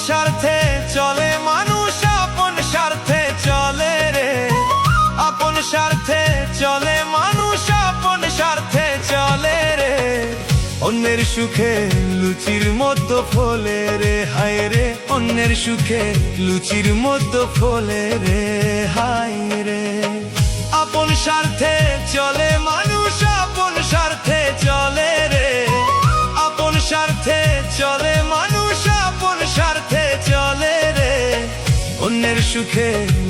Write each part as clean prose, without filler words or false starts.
স্বার্থে চলে মানুষ, আপন স্বার্থে চলে রে। আপন স্বার্থে চলে মানুষ, আপন স্বার্থে চলে রে। অন্যের সুখে লুচির মতো ফলে রে, হায় রে। অন্যের সুখে লুচির মতো ফলে রে, হায় রে। আপন স্বার্থে চলে মানুষ, আপন স্বার্থে চলে রে। আপন স্বার্থে চলে মানুষ, আপন স্বার্থে চলে রে। অন্যের সুখে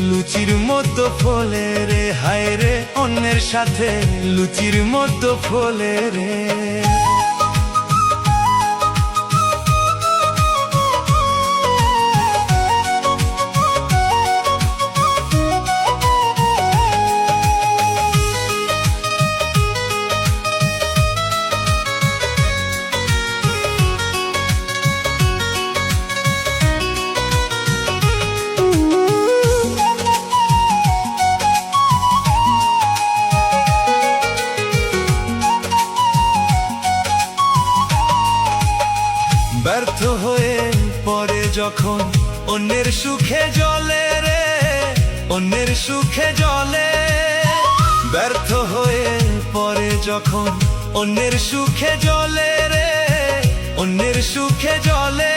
লুচির মতো ফলে রে, হায় রে। অন্যের সাথে লুচির মতো ফলে রে। ব্যর্থ হয়ে পরে যখন অন্যের সুখে জ্বলে রে, অন্যের সুখে জ্বলে। ব্যর্থ হয়ে পরে যখন অন্যের সুখে জ্বলে রে, অন্যের সুখে জ্বলে।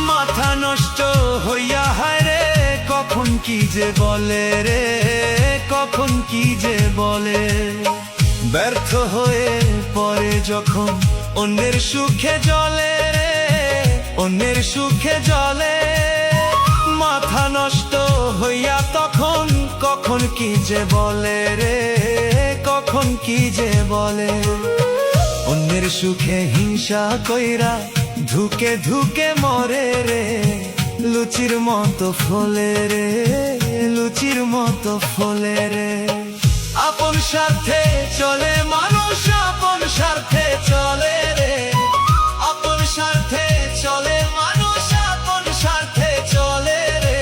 মাথা নষ্ট হইয়া হায় রে, কখন কি যে বলে রে, কখন কি যে বলে। ব্যর্থ হয়ে পরে যখন অন্যের সুখে জ্বলে রে, অন্যের সুখে জ্বলে। মাথা নষ্ট হইয়া তখন কখন কি যে বলে রে, কখন কি যে বলে। অন্যের সুখে হিংসা কইরা ধুকে ধুকে মরে রে, লুচির মতো ফলে রে, লুচির মতো ফলে রে। আপন স্বার্থে চলে মানুষ, আপন স্বার্থে চলে রে। আপন স্বার্থে চলে মানুষ, আপন স্বার্থে চলে রে।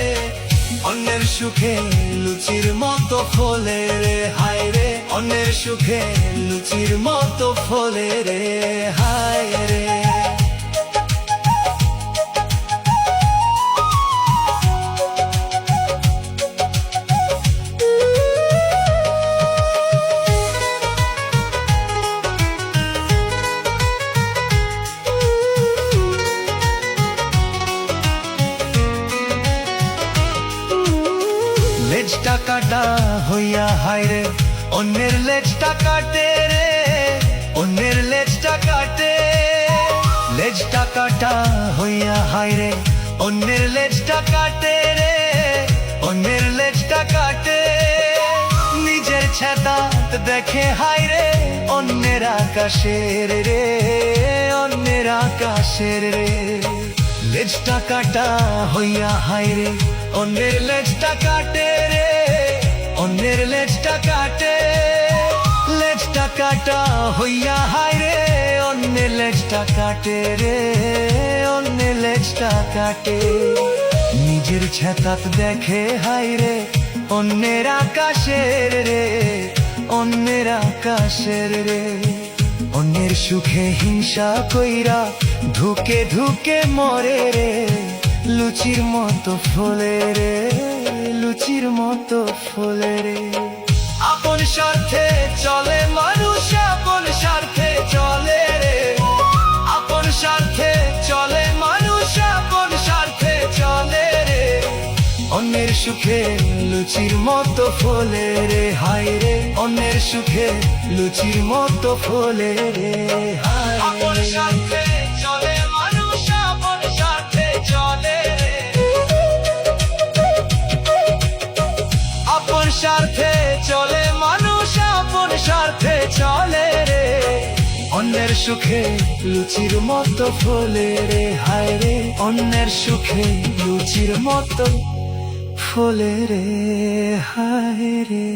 অন্যের সুখে লুচির মতো ফলে রে, হায় রে। অন্যের সুখে লুচির মতো ফলে রে, হায় রে। লেজটা কাটা হইয়া হায় রে, অন্যের লেজটা কাটে রে, অন্যের লেজটা কাটে। লেজটা কাটা হইয়া হায় রে, অন্যের লেজটা কাটে রে, অন্যের লেজটা কাটে। নিজের ছাতা দেখে হায় রে, অন্যের আকাশের রে, অন্যের আকাশের রে। লেজটা কাটা হইয়া হায় রে, অন্যের লেজটা কাটে রে, অন্যের লেজটা কাটে। লেজটা কাটা হইয়া হায় রে, অন্যের লেজটা কাটে রে, অন্যের লেজটা কাটে। নিজের ছাতাত দেখে হায় রে, অন্যের আকাশের রে, অন্যের আকাশের রে। অন্যের সুখে হিংসা কইরা ধুকে ধুকে মরে রে, লুচির মতো ফলে রে, লুচির মতো ফলে রে। আপন স্বার্থে চলে মানুষ, আপন স্বার্থে চলে রে। আপন স্বার্থে চলে মানুষ, আপন স্বার্থে চলে রে। অন্যের সুখে লুচির মতো ফলে রে, হায় রে। অন্যের সুখে লুচির মতো ফলে রে, হায় রে। আপন স্বার্থে চলে মানুষ, আপন স্বার্থে চলে রে। আপন স্বার্থে চলে মানুষ, আপন স্বার্থে চলে রে। অন্যের সুখে লুচির মতো ফলে রে, হায় রে। অন্যের সুখে লুচির মতো ফলে রে, হায় রে।